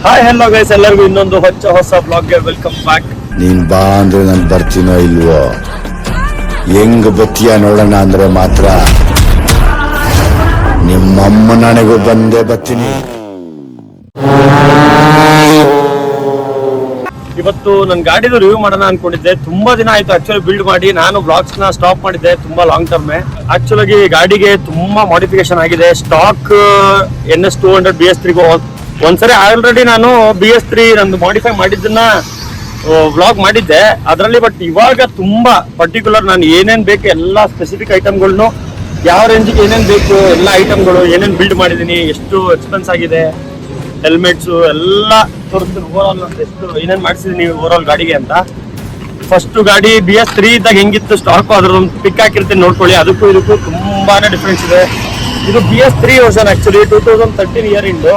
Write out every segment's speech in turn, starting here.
Hi hello guys, ಎಲ್ಲರಿಗೂ ಇನ್ನೊಂದು ಹೊಸ ಬ್ಲಾಗ್ಗೆ ವೆಲ್ಕಮ್ ಬ್ಯಾಕ್. ನೀನ್ ಬಾ ಅಂದ್ರೆ ನಾನು ಬರ್ತೀನೋ ಇಲ್ವೋ, ಹೆಂಗ್ ಬತ್ತೀಯ ನೋಡೋಣ ಅಂದ್ರೆ ಮಾತ್ರ ನಿಮ್ಮಮ್ಮ ನನಗೂ ಬಂದೇ ಬರ್ತೀನಿ. ಇವತ್ತು ನನ್ನ ಗಾಡಿದು ರಿವ್ಯೂ ಮಾಡೋಣ ಅನ್ಕೊಂಡಿದ್ದೆ. ತುಂಬಾ ದಿನ ಆಯ್ತು ಆಕ್ಚುಲಿ ಬಿಲ್ಡ್ ಮಾಡಿ. ನಾನು ಬ್ಲಾಗ್ಸ್ ನ ಸ್ಟಾಪ್ ಮಾಡಿದ್ದೆ ತುಂಬಾ ಲಾಂಗ್ ಟರ್ಮ್. ಆಕ್ಚುಲಿ ಗಾಡಿಗೆ ತುಂಬಾ ಮಾಡಿಫಿಕೇಶನ್ ಆಗಿದೆ. ಸ್ಟಾಕ್ NS 200 BS3 ಒಂದ್ಸರಿ ಆಲ್ರೆಡಿ ನಾನು BS3 ನಂದು ಮಾಡಿಫೈ ಮಾಡಿದ್ದನ್ನ ವ್ಲಾಗ್ ಮಾಡಿದ್ದೆ ಅದರಲ್ಲಿ. ಬಟ್ ಇವಾಗ ತುಂಬಾ ಪರ್ಟಿಕ್ಯುಲರ್ ನಾನು ಏನೇನ್ ಬೇಕು ಎಲ್ಲ ಸ್ಪೆಸಿಫಿಕ್ ಐಟಮ್ಗಳನ್ನು, ಯಾವ ರೇಂಜಿಗೆ ಏನೇನ್ ಬೇಕು ಎಲ್ಲ ಐಟಮ್ಗಳು, ಏನೇನ್ ಬಿಲ್ಡ್ ಮಾಡಿದೀನಿ, ಎಷ್ಟು ಎಕ್ಸ್ಪೆನ್ಸ್ ಆಗಿದೆ, ಹೆಲ್ಮೆಟ್ಸು ಎಲ್ಲ ತೋರಿಸ್ತೀನಿ. ಓವರ್ ಆಲ್ ಎಷ್ಟು ಏನೇನ್ ಮಾಡಿಸಿದೀನಿ ಓವರ್ ಆಲ್ ಗಾಡಿಗೆ ಅಂತ. ಫಸ್ಟ್ ಗಾಡಿ BS3 ಇದ್ದಾಗ ಹೆಂಗಿತ್ತು ಸ್ಟಾಕ್, ಅದ್ರೊಂದು ಪಿಕ್ ಹಾಕಿರ್ತೀನಿ ನೋಡ್ಕೊಳ್ಳಿ. ಅದಕ್ಕೂ ಇದಕ್ಕೂ ತುಂಬಾನೇ ಡಿಫ್ರೆನ್ಸ್ ಇದೆ. ಇದು BS3 ವರ್ಷನ್ ಆಕ್ಚುಲಿ 2013 ಇಯರ್ ಇಂದು.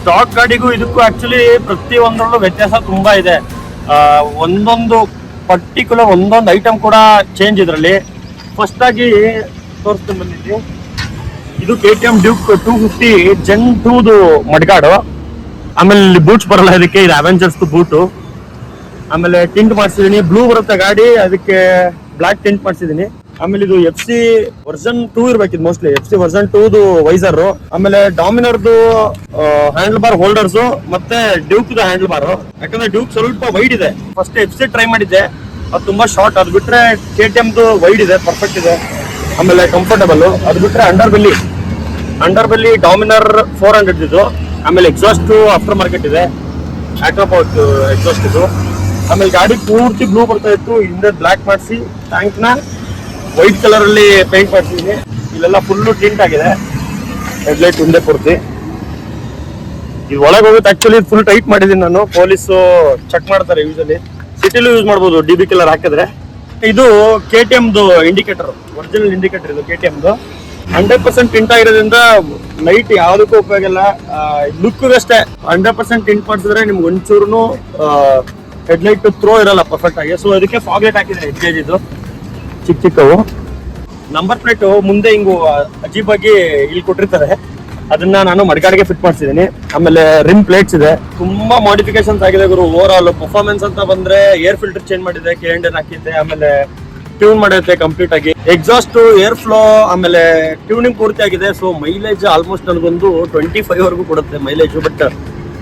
ಸ್ಟಾಕ್ ಗಾಡಿಗೂ ಇದಕ್ಕೂ ಆಕ್ಚುಲಿ ಪ್ರತಿ ಒಂದರಲ್ಲೂ ವ್ಯತ್ಯಾಸ ತುಂಬಾ ಇದೆ. ಒಂದೊಂದು ಪರ್ಟಿಕ್ಯುಲರ್ ಒಂದೊಂದು ಐಟಮ್ ಕೂಡ ಚೇಂಜ್ ಇದರಲ್ಲಿ. ಫಸ್ಟ್ ಆಗಿ ತೋರಿಸ್ತೀನಿ ಬಂದಿದ್ವಿ. ಇದು KTM ಡ್ಯೂಕ್ 250 Gen 2 ಮಡ್ಗಾಡು. ಆಮೇಲೆ ಇಲ್ಲಿ ಬೂಟ್ಸ್ ಬರಲ್ಲ ಇದಕ್ಕೆ, ಇದು ಅವೆಂಜರ್ಸ್ ಬೂಟು. ಆಮೇಲೆ ಟಿಂಟ್ ಮಾಡಿಸಿದೀನಿ, ಬ್ಲೂ ಬರುತ್ತೆ ಗಾಡಿ, ಅದಕ್ಕೆ ಬ್ಲಾಕ್ ಟಿಂಟ್ ಮಾಡಿಸಿದೀನಿ. ಆಮೇಲೆ ಇದು FC ವರ್ಷನ್ 2 ಇರ್ಬೇಕಿದ್ ಮೋಸ್ಟ್ಲಿ, FC ವರ್ಷನ್ 2 ವೈಸರ್. ಆಮೇಲೆ ಡಾಮಿನರ್ದು ಹ್ಯಾಂಡಲ್ ಬಾರ್ ಹೋಲ್ಡರ್ಸ್, ಮತ್ತೆ ಡ್ಯೂಕ್ ಹ್ಯಾಂಡಲ್ ಬಾರ್. ಯಾಕಂದ್ರೆ ಡ್ಯೂಕ್ ಸ್ವಲ್ಪ ವೈಡ್ ಇದೆ. ಫಸ್ಟ್ FC ಟ್ರೈ ಮಾಡಿದ್ದೆ, ಅದು ತುಂಬಾ ಶಾರ್ಟ್. ಅದು ಬಿಟ್ರೆ KTM ವೈಡ್ ಇದೆ, ಪರ್ಫೆಕ್ಟ್ ಇದೆ. ಆಮೇಲೆ ಕಂಫರ್ಟಬಲ್. ಅದು ಬಿಟ್ರೆ ಅಂಡರ್ ಬೆಲ್ಲಿ ಡಾಮಿನರ್ 400 ಇದು. ಆಮೇಲೆ ಎಕ್ಸಾಸ್ಟ್ ಆಫ್ಟರ್ ಮಾರ್ಕೆಟ್ ಇದೆ, ಆಕ್ವಾಪೋರ್ಟ್ ಎಕ್ಸಾಸ್ಟ್ ಇದು. ಆಮೇಲೆ ಗಾಡಿ ಪೂರ್ತಿ ಬ್ಲೂ ಬರ್ತಾ ಇತ್ತು, ಹಿಂದೆ ಬ್ಲಾಕ್ ಮಾಡಿಸಿ ಟ್ಯಾಂಕ್ ನ ವೈಟ್ ಕಲರ್ ಅಲ್ಲಿ ಪೇಂಟ್ ಮಾಡ್ತಿದ್ದೀನಿ. ಇಲ್ಲೆಲ್ಲ ಫುಲ್ಲು ಟಿಂಟ್ ಆಗಿದೆ, ಹೆಡ್ಲೈಟ್ ಹಿಂದೆ ಪೂರ್ತಿ. ಇದು ಒಳಗೆ ಹೋಗುತ್ತೆ ಆಕ್ಚುಲಿ ಫುಲ್ ಟೈಟ್ ಮಾಡಿದೀನಿ ನಾನು. ಪೊಲೀಸು ಚೆಕ್ ಮಾಡ್ತಾರೆ ಯೂಸಲಿ, ಸಿಟಿಲೂ ಯೂಸ್ ಮಾಡ್ಬೋದು DB ಕಲರ್ ಹಾಕಿದ್ರೆ. ಇದು KTM ಇಂಡಿಕೇಟರ್, ಒರಿಜಿನಲ್ ಇಂಡಿಕೇಟರ್ ಇದು KTM 100% ಟಿಂಟ್ ಆಗಿರೋದ್ರಿಂದ ಲೈಟ್ ಯಾವುದಕ್ಕೂ ಉಪಯೋಗ ಇಲ್ಲ. ಲುಕ್ ಅಷ್ಟೇ 100% ಟಿಂಟ್ ಮಾಡಿಸಿದ್ರೆ ನಿಮ್ಗೆ ಒಂಚೂರು ಹೆಡ್ಲೈಟ್ ಥ್ರೋ ಇರಲ್ಲ ಪರ್ಫೆಕ್ಟ್ ಆಗಿ. ಸೊ ಅದಕ್ಕೆ ಫಾಗ್ ಲೈಟ್ ಹಾಕಿದ್ರೆ HG ಇದು ಚಿಕ್ಕವು. ನಂಬರ್ ಪ್ಲೇಟ್ ಮುಂದೆ ಹಿಂಗು ಅಜೀಬಾಗಿ ಇಲ್ಲಿ ಕೊಟ್ಟಿರ್ತಾರೆ, ಅದನ್ನ ನಾನು ಮಡ್ಗಾಡಿಗೆ ಫಿಟ್ ಮಾಡ್ಸಿದ್ದೀನಿ. ಆಮೇಲೆ ರಿಮ್ ಪ್ಲೇಟ್ಸ್ ಇದೆ, ತುಂಬಾ ಮಾಡಿಫಿಕೇಶನ್ಸ್ ಆಗಿದೆ ಗುರು. ಓವರ್ ಆಲ್ ಪರ್ಫಾರ್ಮೆನ್ಸ್ ಅಂತ ಬಂದ್ರೆ ಏರ್ ಫಿಲ್ಟರ್ ಚೇಂಜ್ ಮಾಡಿದೆ, KND ಹಾಕಿದ್ದೆ, ಆಮೇಲೆ ಟ್ಯೂನ್ ಮಾಡಿರುತ್ತೆ ಕಂಪ್ಲೀಟ್ ಆಗಿ. ಎಕ್ಸಾಸ್ಟ್, ಏರ್ ಫ್ಲೋ, ಆಮೇಲೆ ಟ್ಯೂನಿಂಗ್ ಪೂರ್ತಿ ಆಗಿದೆ. ಸೊ ಮೈಲೇಜ್ ಆಲ್ಮೋಸ್ಟ್ ನನಗೊಂದು 25 ವರೆಗೂ ಕೊಡುತ್ತೆ ಮೈಲೇಜ್. ಬಟ್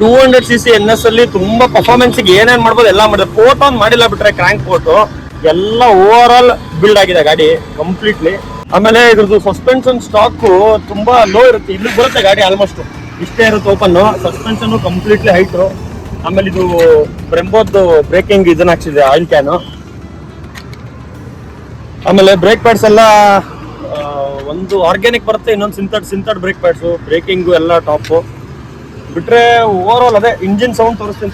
200cc NS ಅಲ್ಲಿ ತುಂಬಾ ಪರ್ಫಾರ್ಮೆನ್ಸ್ ಏನೇನ್ ಮಾಡ್ಬೋದು ಎಲ್ಲ ಮಾಡಿದೆ. ಪೋರ್ಟ್ ಆನ್ ಮಾಡಿಲ್ಲ ಬಿಟ್ರೆ ಕ್ರ್ಯಾಂಕ್ ಪೋರ್ಟ್ ಎಲ್ಲ ಓವರ್ ಆಲ್ ಬಿಲ್ಡ್ ಆಗಿದೆ ಗಾಡಿ ಕಂಪ್ಲೀಟ್ಲಿ. ಆಮೇಲೆ ಇದ್ರದ್ದು ಸಸ್ಪೆನ್ಷನ್ ಸ್ಟಾಕ್ ತುಂಬಾ ಲೋ ಇರುತ್ತೆ, ಇಲ್ಲಿ ಬರುತ್ತೆ ಗಾಡಿ ಆಲ್ಮೋಸ್ಟ್ ಇಷ್ಟೇ ಇರುತ್ತೆ ಓಪನ್. Suspension completely height. ಆಮೇಲೆ ಇದು ಬ್ರೆಂಬೋದ್ದು ಬ್ರೇಕಿಂಗ್ ಇದನ್ನ ಹಾಕ್ಸಿದೆ, ಆಯಿಲ್ ಕ್ಯಾನ್. ಆಮೇಲೆ ಬ್ರೇಕ್ ಪ್ಯಾಡ್ಸ್ ಎಲ್ಲ ಒಂದು ಆರ್ಗ್ಯಾನಿಕ್ ಬರುತ್ತೆ, ಇನ್ನೊಂದು ಸಿಂಥರ್ಡ್ ಬ್ರೇಕ್ ಪ್ಯಾಡ್ಸು. ಬ್ರೇಕಿಂಗು ಎಲ್ಲ ಟಾಪು ಬಿಟ್ರೆ ಓವರ್ ಆಲ್ ಅದೇ. ಇಂಜಿನ್ ಸೌಂಡ್ ತೋರಿಸ್ತೀನಿ.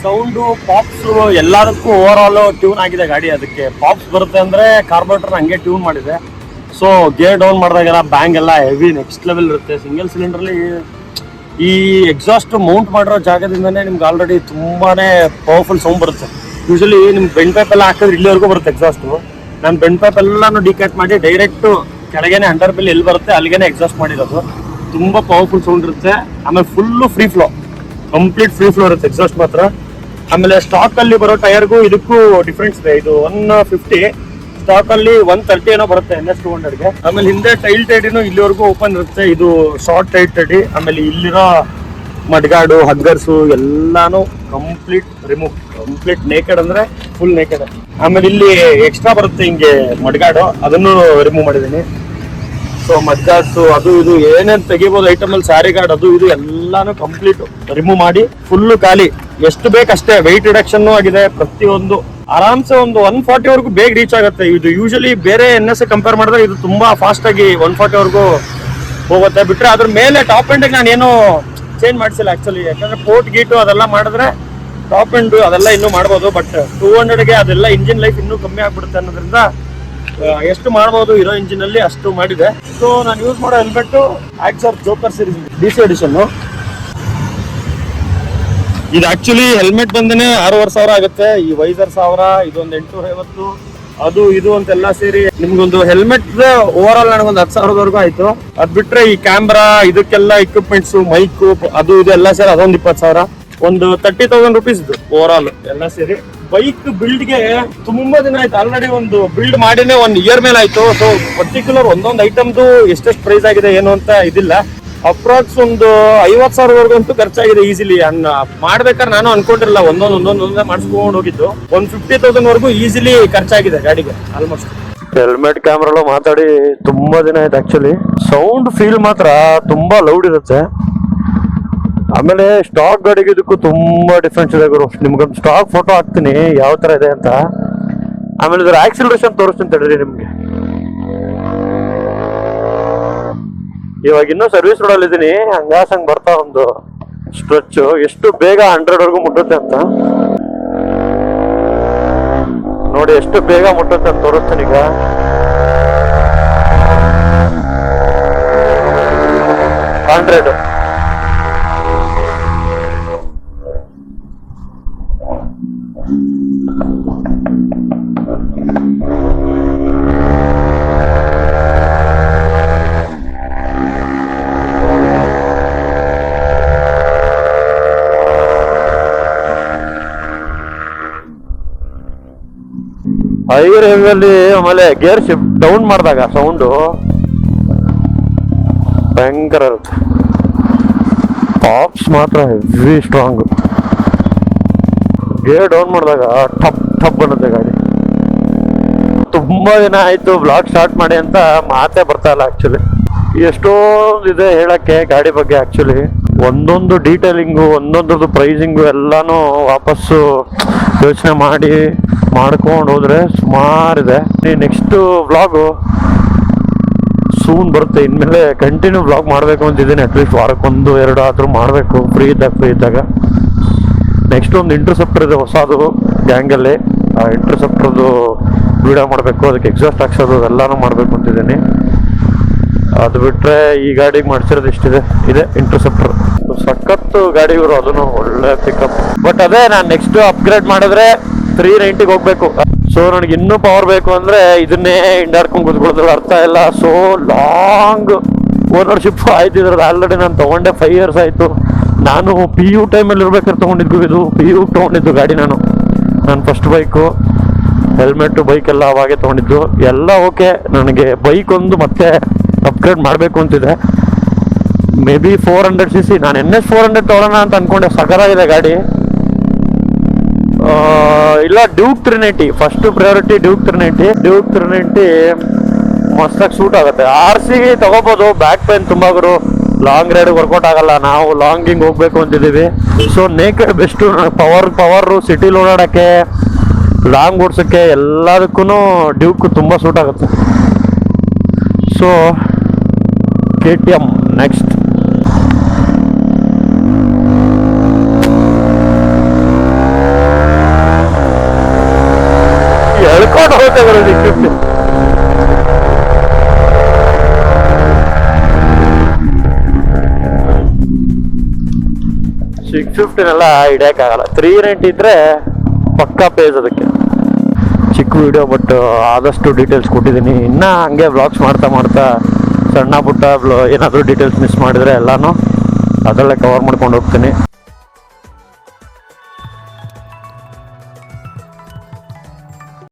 ಸೌಂಡು, ಪಾಪ್ಸ್ ಎಲ್ಲದಕ್ಕೂ ಓವರ್ ಆಲ್ ಟ್ಯೂನ್ ಆಗಿದೆ ಗಾಡಿ. ಅದಕ್ಕೆ ಪಾಪ್ಸ್ ಬರುತ್ತೆ ಅಂದ್ರೆ ಕಾರ್ಬೋರೇಟರ್ ಹಂಗೆ ಟ್ಯೂನ್ ಮಾಡಿದೆ. ಸೊ ಗೇರ್ ಡೌನ್ ಮಾಡಿದಾಗೆಲ್ಲ ಬ್ಯಾಂಗ್ ಎಲ್ಲ ಹೆವಿ ನೆಕ್ಸ್ಟ್ ಲೆವೆಲ್ ಇರುತ್ತೆ. ಸಿಂಗಲ್ ಸಿಲಿಂಡರ್ಲಿ ಈ ಎಕ್ಸಾಸ್ಟ್ ಮೌಂಟ್ ಮಾಡಿರೋ ಜಾಗದಿಂದನೇ ನಿಮ್ಗೆ ಆಲ್ರೆಡಿ ತುಂಬಾನೇ ಪವರ್ಫುಲ್ ಸೌಂಡ್ ಬರುತ್ತೆ. ಯೂಶಲಿ ನಿಮ್ಗೆ ಬೆಂಡ್ ಪೈಪ್ ಎಲ್ಲ ಹಾಕಿದ್ರೆ ಇಲ್ಲಿವರೆಗೂ ಬರುತ್ತೆ ಎಕ್ಸಾಸ್ಟ್. ನಾನು ಬೆಂಡ್ ಪೈಪ್ ಎಲ್ಲಾನು ಡಿಕ್ಯಾಟ್ ಮಾಡಿ ಡೈರೆಕ್ಟ್ ಕೆಳಗೇನೆ ಅಂಡರ್ ಬೆಲ್ ಎಲ್ಲಿ ಬರುತ್ತೆ ಅಲ್ಲಿಗೇನೆ ಎಕ್ಸಾಸ್ಟ್ ಮಾಡಿರೋದು. ತುಂಬಾ ಪವರ್ಫುಲ್ ಸೌಂಡ್ ಇರುತ್ತೆ. ಆಮೇಲೆ full free flow, complete free flow ಇರುತ್ತೆ ಎಕ್ಸಾಸ್ಟ್ ಮಾತ್ರ. ಆಮೇಲೆ ಸ್ಟಾಕ್ ಅಲ್ಲಿ ಬರೋ ಟೈರ್ಗೂ ಇದಕ್ಕೂ ಡಿಫ್ರೆನ್ಸ್ ಇದೆ. ಇದು 150, ಸ್ಟಾಕ್ ಅಲ್ಲಿ 130 ಏನೋ ಬರುತ್ತೆ NS 200ಗೆ. ಆಮೇಲೆ ಹಿಂದೆ ಟೈಲ್ ಟೈಡಿನೂ ಇಲ್ಲಿವರೆಗೂ ಓಪನ್ ಇರುತ್ತೆ, ಇದು ಶಾರ್ಟ್ ಟೈಲ್ ಟೈಡಿ. ಆಮೇಲೆ ಇಲ್ಲಿರೋ ಮಡ್ಗಾಡು, ಹಗ್ಗರ್ಸು ಎಲ್ಲಾನು ಕಂಪ್ಲೀಟ್ ರಿಮೂವ್, ಕಂಪ್ಲೀಟ್ ನೇಕೆಡ್ ಅಂದ್ರೆ ಫುಲ್ ನೇಕೆಡ್. ಆಮೇಲೆ ಇಲ್ಲಿ ಎಕ್ಸ್ಟ್ರಾ ಬರುತ್ತೆ ಹಿಂಗೆ ಮಡ್ಗಾಡು, ಅದನ್ನು ರಿಮೂವ್ ಮಾಡಿದ್ದೀನಿ. ಸೊ ಮಡ್ಗಾಡ್ಸು ಅದು ಇದು ಏನೇನ್ ತೆಗಿಬೋದು ಐಟಮ್ ಅಲ್ಲಿ, ಸ್ಯಾರಿ ಗಾರ್ಡ್ ಅದು ಇದು ಎಲ್ಲಾನು ಕಂಪ್ಲೀಟ್ ರಿಮೂವ್ ಮಾಡಿ ಫುಲ್ಲು ಖಾಲಿ. ಎಷ್ಟು ಬೇಕಷ್ಟೇ ವೆಯ್ಟ್ ರಿಡಕ್ಷನ್ ಆಗಿದೆ ಪ್ರತಿಯೊಂದು. ಆರಾಮ್ಸೆ ಒಂದು 140 ವರೆಗೂ ಬೇಗ ರೀಚ್ ಆಗುತ್ತೆ. ಇದು ಯೂಶಲಿ ಬೇರೆ NS ಕಂಪೇರ್ ಮಾಡಿದ್ರೆ ಇದು ತುಂಬಾ ಫಾಸ್ಟ್ ಆಗಿ 140 ವರೆಗೂ ಹೋಗುತ್ತೆ. ಬಿಟ್ರೆ ಅದ್ರ ಮೇಲೆ ಟಾಪ್ ಎಂಡ್ ನಾನು ಏನು ಚೇಂಜ್ ಮಾಡಿಸಿಲ್ಲ ಆಕ್ಚುಲಿ. ಯಾಕಂದ್ರೆ ಪೋರ್ಟ್ ಗೀಟು ಅದೆಲ್ಲ ಮಾಡಿದ್ರೆ ಟಾಪ್ ಎಂಡ್ ಅದೆಲ್ಲ ಇನ್ನೂ ಮಾಡ್ಬೋದು. ಬಟ್ 200ಗೆ ಅದೆಲ್ಲ ಇಂಜಿನ್ ಲೈಫ್ ಇನ್ನೂ ಕಮ್ಮಿ ಆಗ್ಬಿಡುತ್ತೆ ಅನ್ನೋದ್ರಿಂದ ಎಷ್ಟು ಮಾಡಬಹುದು ಇರೋ ಇಂಜಿನ್ ಅಲ್ಲಿ ಅಷ್ಟು ಮಾಡಿದೆ. ಸೊ ನಾನು ಯೂಸ್ ಮಾಡೋ helmet Axor Joker series DC edition. ಇದು ಆಕ್ಚುಲಿ ಹೆಲ್ಮೆಟ್ ಬಂದೇನೆ 6,500 ಆಗುತ್ತೆ. ಈ ವೈಸರ್ 1000, ಇದೊಂದು 850, ಅದು ಇದು ಅಂತೆಲ್ಲ ಸೇರಿ ನಿಮ್ಗೊಂದು ಹೆಲ್ಮೆಟ್ ಓವರ್ ಆಲ್ ನನಗೊಂದು 10,000ವರೆಗೂ ಆಯ್ತು. ಅದ್ ಬಿಟ್ರೆ ಈ ಕ್ಯಾಮ್ರಾ ಇದಕ್ಕೆಲ್ಲ ಇಕ್ವಿಪ್ಮೆಂಟ್ಸ್, ಮೈಕ್, ಅದು ಇದೆಲ್ಲ ಸೇರಿ ಅದೊಂದು 20,000, ಒಂದು 30,000 ರುಪೀಸ್ ಓವರ್ ಆಲ್ ಎಲ್ಲ ಸೇರಿ. ಬೈಕ್ ಬಿಲ್ಡ್ಗೆ ತುಂಬಾ ದಿನ ಆಯ್ತು. ಆಲ್ರೆಡಿ ಒಂದು ಬಿಲ್ಡ್ ಮಾಡಿನೇ 1 ಇಯರ್ ಮೇಲೆ ಆಯ್ತು. ಸೊ ಪರ್ಟಿಕ್ಯುಲರ್ ಒಂದೊಂದು ಐಟಮ್ದು ಎಷ್ಟೆಷ್ಟು ಪ್ರೈಸ್ ಆಗಿದೆ ಏನು ಅಂತ ಇದಿಲ್ಲ. ಅಪ್ರಾಕ್ಸ್ ಒಂದು 50,000ವರೆಗೂ ಅಂತೂ ಖರ್ಚಾಗಿದೆ ಈಸಿಲಿ. ಮಾಡ್ಬೇಕಾದ್ರೆ ನಾನು ಅನ್ಕೊಂಡಿರಲ್ಲ, ಒಂದೊಂದೇ ಮಾಡಿಸ್ಕೊಂಡು ಹೋಗಿದ್ದು. ಒಂದು 50,000ವರೆಗೂ ಈಸಿಲಿ ಖರ್ಚಾಗಿದೆ ಗಾಡಿಗೆ ಆಲ್ಮೋಸ್ಟ್. ಹೆಲ್ಮೆಟ್ ಕ್ಯಾಮ್ರಾ ಮಾತಾಡಿ ತುಂಬಾ ದಿನ ಆಯ್ತು. ಆಕ್ಚುಲಿ ಸೌಂಡ್ ಫೀಲ್ ಮಾತ್ರ ತುಂಬಾ ಲೌಡ್ ಇರುತ್ತೆ. ಆಮೇಲೆ ಸ್ಟಾಕ್ ಗಾಡಿಗೆ ಇದಕ್ಕೂ ತುಂಬಾ ಡಿಫ್ರೆನ್ಸ್ ಇದೆ ಗುರು. ನಿಮ್ಗೊಂದು ಸ್ಟಾಕ್ ಫೋಟೋ ಹಾಕ್ತೀನಿ ಯಾವ ತರ ಇದೆ ಅಂತ. ಆಮೇಲೆ ಇದ್ರ ಆಕ್ಸಿಲರೇಷನ್ ತೋರಿಸ್ತೀನಿ ತಡೀರಿ ನಿಮ್ಗೆ. ಇವಾಗ ಇನ್ನೂ ಸರ್ವಿಸ್ ರೋಡಲ್ಲಿ ಇದೀನಿ. ಹಂಗಾಸಂಗ್ ಬರ್ತಾ ಒಂದು ಸ್ಟ್ರೆಚ್ ಎಷ್ಟು ಬೇಗ 100ವರೆಗೂ ಮುಟ್ಟುತ್ತೆ ಅಂತ ನೋಡಿ. ಎಷ್ಟು ಬೇಗ ಮುಟ್ಟುತ್ತೆ ಅಂತ ತೋರಿಸ್ತೀನಿ ಈಗ. ಹಂಡ್ರೆಡ್ ಹೈವೇ ಅಲ್ಲಿ. ಆಮೇಲೆ ಗೇರ್ ಶಿಫ್ಟ್ ಡೌನ್ ಮಾಡಿದಾಗ ಸೌಂಡು ಭಯಂಕರ ಇರುತ್ತೆ. ಪಾಪ್ಸ್ ಮಾತ್ರ ಹೆವಿ ಸ್ಟ್ರಾಂಗ್. ಗೇರ್ ಡೌನ್ ಮಾಡಿದಾಗ ಟಪ್ ಟಪ್ ಅನ್ನುತ್ತೆ ಗಾಡಿ. ತುಂಬಾ ದಿನ ಆಯ್ತು ಬ್ಲಾಗ್ ಸ್ಟಾರ್ಟ್ ಮಾಡಿ ಅಂತ ಮಾತೇ ಬರ್ತಾ ಇಲ್ಲ ಆಕ್ಚುಲಿ. ಎಷ್ಟೊಂದು ಇದೆ ಹೇಳಕ್ಕೆ ಗಾಡಿ ಬಗ್ಗೆ. ಆಕ್ಚುಲಿ ಒಂದೊಂದು ಡೀಟೇಲಿಂಗು, ಒಂದೊಂದು ಪ್ರೈಸಿಂಗು ಎಲ್ಲಾನು ವಾಪಸ್ಸು ಯೋಚನೆ ಮಾಡ್ಕೊಂಡು ಹೋದ್ರೆ ಸುಮಾರಿದೆ. ನೆಕ್ಸ್ಟ್ ವ್ಲಾಗು ಸೂನ್ ಬರುತ್ತೆ. ಇನ್ಮೇಲೆ ಕಂಟಿನ್ಯೂ ವ್ಲಾಗ್ ಮಾಡಬೇಕು ಅಂತಿದ್ದೀನಿ. ಅಟ್ಲೀಸ್ಟ್ ವಾರಕ್ಕೊಂದು 2 ಆದ್ರೂ ಮಾಡಬೇಕು ಫ್ರೀ ಇದ್ದಾಗ. ನೆಕ್ಸ್ಟ್ ಒಂದು ಇಂಟರ್ಸೆಪ್ಟರ್ ಇದೆ ಹೊಸದು ಗ್ಯಾಂಗಲ್ಲಿ. ಆ ಇಂಟರ್ಸೆಪ್ಟರ್ದು ವಿಡಿಯೋ ಮಾಡಬೇಕು. ಅದಕ್ಕೆ ಎಕ್ಸಾಸ್ಟ್ ಹಾಕ್ಸೋದು ಎಲ್ಲಾನು ಮಾಡಬೇಕು ಅಂತಿದ್ದೀನಿ. ಅದು ಬಿಟ್ರೆ ಈ ಗಾಡಿಗೆ ಮಾಡಿಸಿರೋದು ಇಷ್ಟಿದೆ. ಇದೆ ಇಂಟರ್ಸೆಪ್ಟರ್ ಸಖತ್ತು ಗಾಡಿ ಇವರು. ಅದನ್ನು ಒಳ್ಳೆ ಪಿಕಪ್. ಬಟ್ ಅದೇ ನಾನು ನೆಕ್ಸ್ಟ್ ಅಪ್ಗ್ರೇಡ್ ಮಾಡಿದ್ರೆ 390ಗೆ ಹೋಗ್ಬೇಕು. ಸೊ ನನಗೆ ಇನ್ನೂ ಪವರ್ ಬೇಕು ಅಂದ್ರೆ ಇದನ್ನೇ ಹಿಂಡಾಡ್ಕೊಂಡು ಕೂತ್ಕೊಳ್ಳೋದ್ರ ಅರ್ಥ ಇಲ್ಲ. ಸೊ ಲಾಂಗ್ ಓನರ್ಶಿಪ್ ಆಯ್ತು ಇದ್ರದ್ದು. ಆಲ್ರೆಡಿ ನಾನು ತಗೊಂಡೆ 5 ಇಯರ್ಸ್ ಆಯ್ತು. ನಾನು PU ಟೈಮಲ್ಲಿ ಇರ್ಬೇಕಾದ್ರೆ ತಗೊಂಡಿದ್ದು ಇದು. PU ತಗೊಂಡಿದ್ದು ಗಾಡಿ ನಾನು ಫಸ್ಟ್ ಬೈಕು. ಹೆಲ್ಮೆಟ್ ಬೈಕ್ ಎಲ್ಲ ಅವಾಗೆ ತಗೊಂಡಿದ್ದು ಎಲ್ಲ ಓಕೆ. ನನಗೆ ಬೈಕ್ ಒಂದು ಮತ್ತೆ ಅಪ್ಗ್ರೇಡ್ ಮಾಡಬೇಕು ಅಂತಿದೆ. May be 400cc. ನಾನು NS 400 ತಗೊಳ್ಳೋಣ ಅಂತ ಅನ್ಕೊಂಡೆ. ಸಗರಾಗಿದೆ ಗಾಡಿ. ಇಲ್ಲ ಡ್ಯೂಕ್ 390 ಫಸ್ಟ್ ಪ್ರಯಾರಿಟಿ. ಡ್ಯೂಕ್ 390 ಮಸ್ತಾಗಿ ಸೂಟ್ ಆಗುತ್ತೆ. RC ತಗೋಬಹುದು. ಬ್ಯಾಕ್ ಪೇನ್ ತುಂಬಾ ಗುರು. ಲಾಂಗ್ ರೈಡ್ ವರ್ಕೌಟ್ ಆಗಲ್ಲ. ನಾವು ಲಾಂಗಿಂಗ್ ಹೋಗ್ಬೇಕು ಅಂತಿದ್ದೀವಿ. So naked best. ಪವರ್ ಸಿಟಿಲಿ ಓಡಾಡಕ್ಕೆ, ಲಾಂಗ್ ಓಡ್ಸೋಕ್ಕೆ ಎಲ್ಲದಕ್ಕೂ ಡ್ಯೂಕ್ ತುಂಬಾ ಸೂಟ್ ಆಗುತ್ತೆ. So KTM next. ಎಳ್ಕೊಂಡು ಹೋಗುತ್ತೆ ಬರೋದು 650 ಹಿಡಿಯಕ್ಕಾಗಲ್ಲ. 390 ಇದ್ರೆ ಪಕ್ಕಾ ಪೇಜ್ ಅದಕ್ಕೆ. ಚಿಕ್ಕ ವಿಡಿಯೋ ಬಟ್ ಆದಷ್ಟು ಡೀಟೇಲ್ಸ್ ಕೊಟ್ಟಿದ್ದೀನಿ. ಇನ್ನ ಹಂಗೆ ವ್ಲಾಗ್ಸ್ ಮಾಡ್ತಾ ಸಣ್ಣ ಪುಟ್ಟ ಏನಾದರೂ ಡೀಟೇಲ್ಸ್ ಮಿಸ್ ಮಾಡಿದ್ರೆ ಎಲ್ಲಾನು ಅದರಲ್ಲೇ ಕವರ್ ಮಾಡ್ಕೊಂಡು ಹೋಗ್ತೀನಿ.